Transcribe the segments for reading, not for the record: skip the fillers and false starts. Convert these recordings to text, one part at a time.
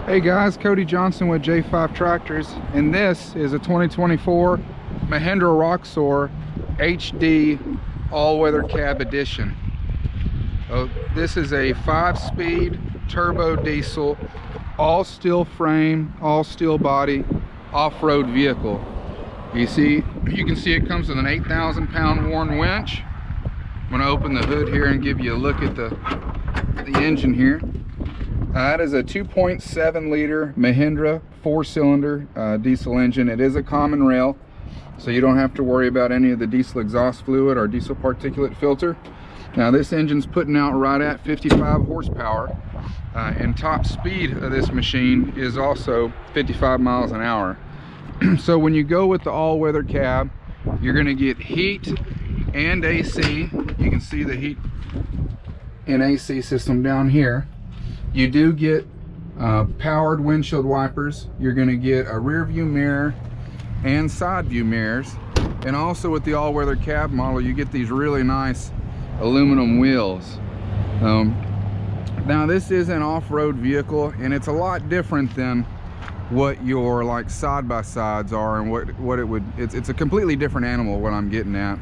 Hey guys, Cody Johnson with J5 Tractors, and this is a 2024 Mahindra Roxor HD All-Weather Cab Edition. This is a 5-speed turbo diesel, all steel frame, all steel body, off-road vehicle. You can see it comes with an 8,000 pound Warn winch. I'm going to open the hood here and give you a look at the engine here. That is a 2.7 liter Mahindra 4-cylinder diesel engine. It is a common rail, so you don't have to worry about any of the diesel exhaust fluid or diesel particulate filter. Now this engine's putting out right at 55 horsepower, and top speed of this machine is also 55 miles an hour. So when you go with the all-weather cab, you're going to get heat and AC. You can see the heat and AC system down here. You do get powered windshield wipers. You're going to get a rear view mirror and side view mirrors, and also with the all-weather cab model you get these really nice aluminum wheels. Now this is an off-road vehicle, and it's a lot different than what your like side-by-sides are, and it's a completely different animal. What I'm getting at,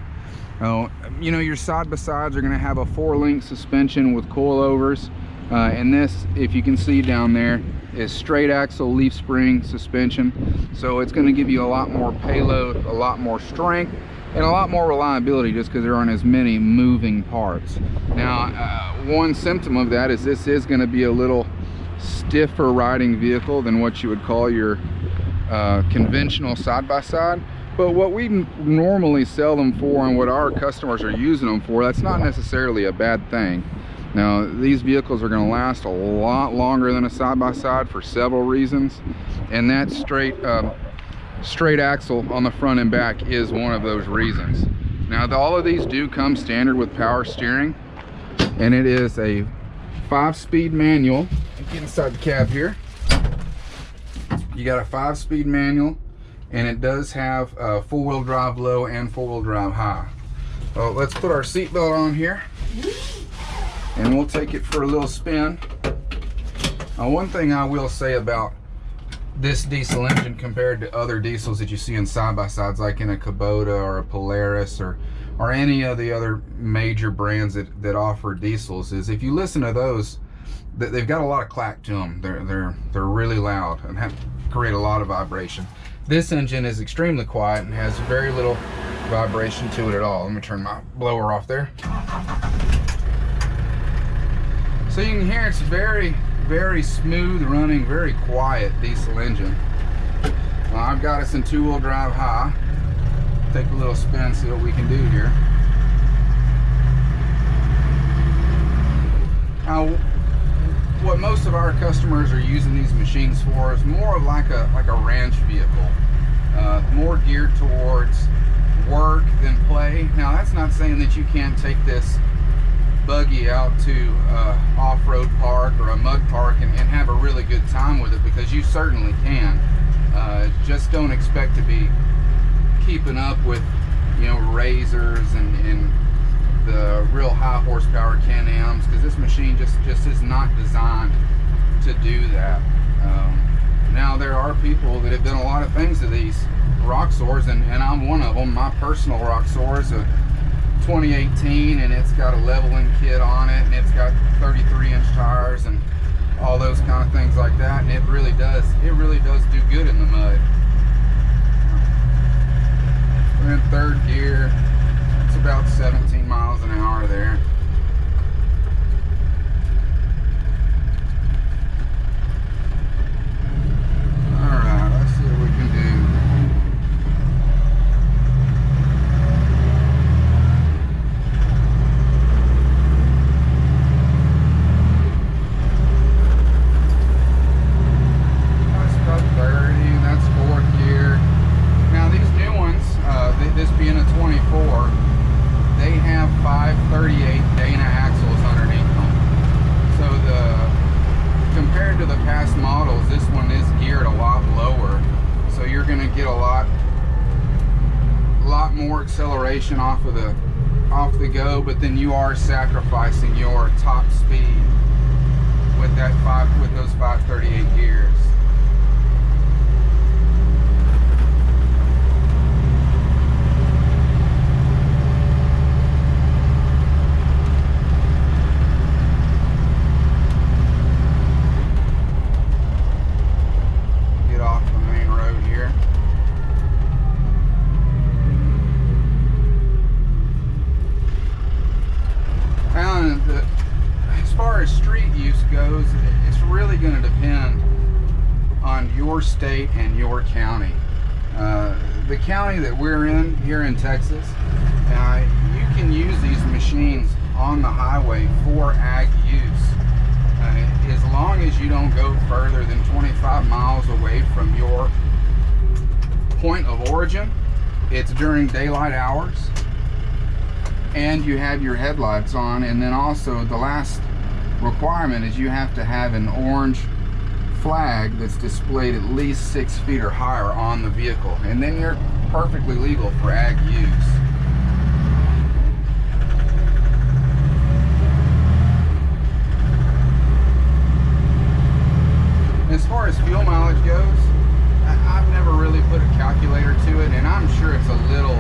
you know, your side-by-sides are going to have a 4-link suspension with coilovers. And this, if you can see down there, is straight axle leaf spring suspension. So it's going to give you a lot more payload, a lot more strength, and a lot more reliability, just because there aren't as many moving parts. Now, one symptom of that is this is going to be a little stiffer riding vehicle than what you would call your conventional side-by-side. But what we normally sell them for and what our customers are using them for, that's not necessarily a bad thing. Now these vehicles are going to last a lot longer than a side-by-side for several reasons, and that straight axle on the front and back is one of those reasons. Now all of these do come standard with power steering, and it is a 5-speed manual. Get inside the cab here. You got a 5-speed manual, and it does have 4-wheel drive low and 4-wheel drive high. Well, let's put our seatbelt on here, and we'll take it for a little spin. Now, one thing I will say about this diesel engine compared to other diesels that you see in side-by-sides, like in a Kubota or a Polaris or any of the other major brands that offer diesels, is if you listen to those, they've got a lot of clack to them. They're really loud and create a lot of vibration. This engine is extremely quiet and has very little vibration to it at all. Let me turn my blower off there. So you can hear it's very, very smooth running, very quiet diesel engine. I've got us in 2-wheel drive high. Take a little spin, see what we can do here. Now, what most of our customers are using these machines for is more of like a ranch vehicle, more geared towards work than play. Now that's not saying that you can't take this buggy out to off-road park or a mud park and have a really good time with it, because you certainly can. Just don't expect to be keeping up with, you know, razors and the real high horsepower Can-Ams, because this machine just is not designed to do that. Now there are people that have done a lot of things to these Roxors, and I'm one of them. My personal Roxor is a 2018, and it's got a leveling kit on it, and it's got 33-inch tires and all those kind of things like that, and it really does do good in the mud. We're in 3rd gear. It's about 17 miles an hour there. Alright, let's see what we can do. That's about 30, that's 4th gear. Now these new ones, this being a 24, they have 538 Dana axles underneath them. So compared to the past models, this one is geared a lot lower. So you're going to get a lot more acceleration off the go, but then you are sacrificing your top speed. with those 538 gears. Get off the main road here. As far as street use goes, it's really going to depend on your state and your county. The county that we're in here in Texas, you can use these machines on the highway for ag use, as long as you don't go further than 25 miles away from your point of origin. It's during daylight hours, and you have your headlights on, and then also the last requirement is you have to have an orange flag that's displayed at least 6 feet or higher on the vehicle, and then you're perfectly legal for ag use. As far as fuel mileage goes, I've never really put a calculator to it, and I'm sure it's a little,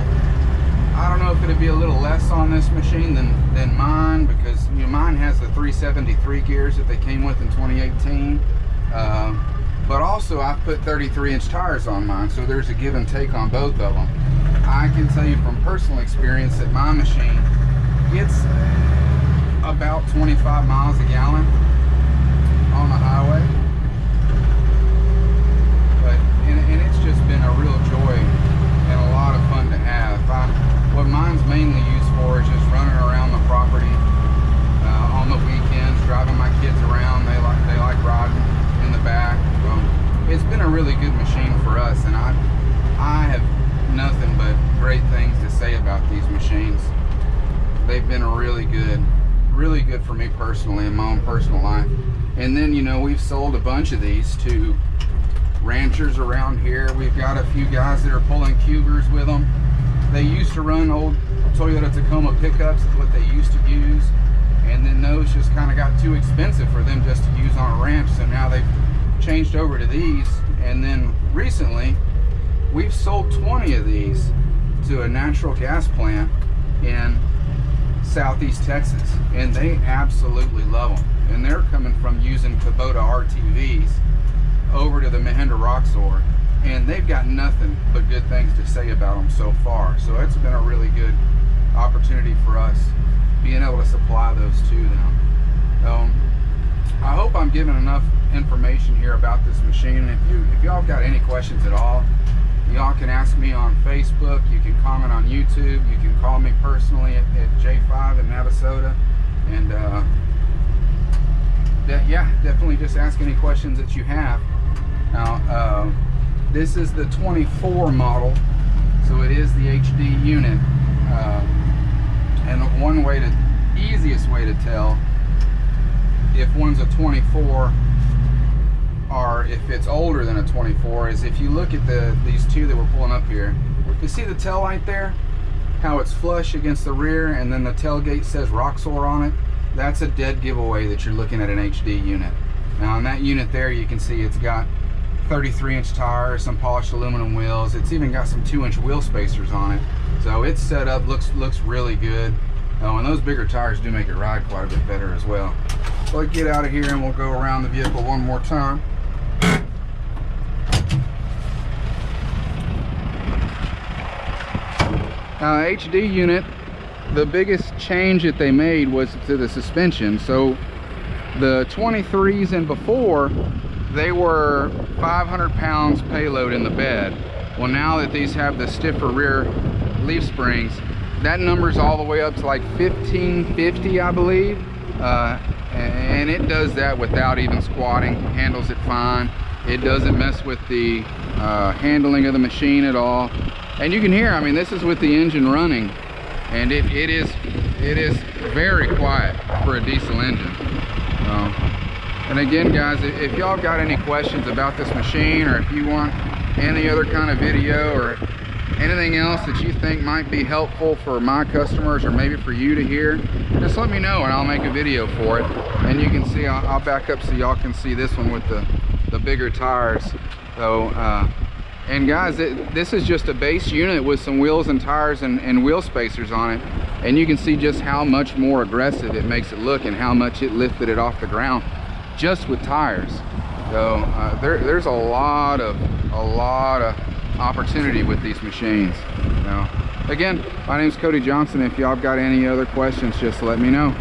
I don't know if it'd be a little less on this machine than mine, because mine has the 373 gears that they came with in 2018. But also I've put 33-inch tires on mine, so there's a give and take on both of them. I can tell you from personal experience that my machine gets about 25 miles a gallon on the highway. And it's just been a real joy and a lot of fun to have. What mine's mainly used for is just running around the property on the weekends, driving my kids around. They like riding in the back. It's been a really good machine for us, and I have nothing but great things to say about these machines. They've been really good for me personally in my own personal life. And then we've sold a bunch of these to ranchers around here. We've got a few guys that are pulling Cougars with them. They used to run old Toyota Tacoma pickups, is what they used to use, and then those just kind of got too expensive for them just to use on a ranch, so now they've changed over to these. And then recently we've sold 20 of these to a natural gas plant in Southeast Texas, and they absolutely love them, and they're coming from using Kubota RTVs over to the Mahindra Roxor, and they've got nothing but good things to say about them so far. So it's been a really good opportunity for us being able to supply those to them. I hope I'm giving enough information here about this machine, and if y'all got any questions at all, y'all can ask me on Facebook, you can comment on YouTube, you can call me personally at J5 in Navasota, and yeah, definitely just ask any questions that you have. Now, this is the 24 model, so it is the HD unit, and easiest way to tell if one's a 24 or if it's older than a 24 is if you look at these two that we're pulling up here. You see the tail light there? How it's flush against the rear, and then the tailgate says Roxor on it? That's a dead giveaway that you're looking at an HD unit. Now on that unit there, you can see it's got 33-inch tires, some polished aluminum wheels. It's even got some 2-inch wheel spacers on it. So it's set up, looks really good. And those bigger tires do make it ride quite a bit better as well. So let's get out of here and we'll go around the vehicle one more time. Now HD unit, the biggest change that they made was to the suspension. So the 23s and before, they were 500 pounds payload in the bed. Well, now that these have the stiffer rear leaf springs, that number's all the way up to like 1550, I believe. And it does that without even squatting, handles it fine. It doesn't mess with the handling of the machine at all. And you can hear, I mean, this is with the engine running, and it is very quiet for a diesel engine. And again, guys, if y'all got any questions about this machine, or if you want any other kind of video or anything else that you think might be helpful for my customers or maybe for you to hear, just let me know and I'll make a video for it. And you can see see, I'll back up so y'all can see this one with the bigger tires. So, and guys, this is just a base unit with some wheels and tires and wheel spacers on it. And you can see just how much more aggressive it makes it look and how much it lifted it off the ground just with tires. So there's a lot of opportunity with these machines. Now, again, my name's Cody Johnson. If y'all got any other questions, just let me know.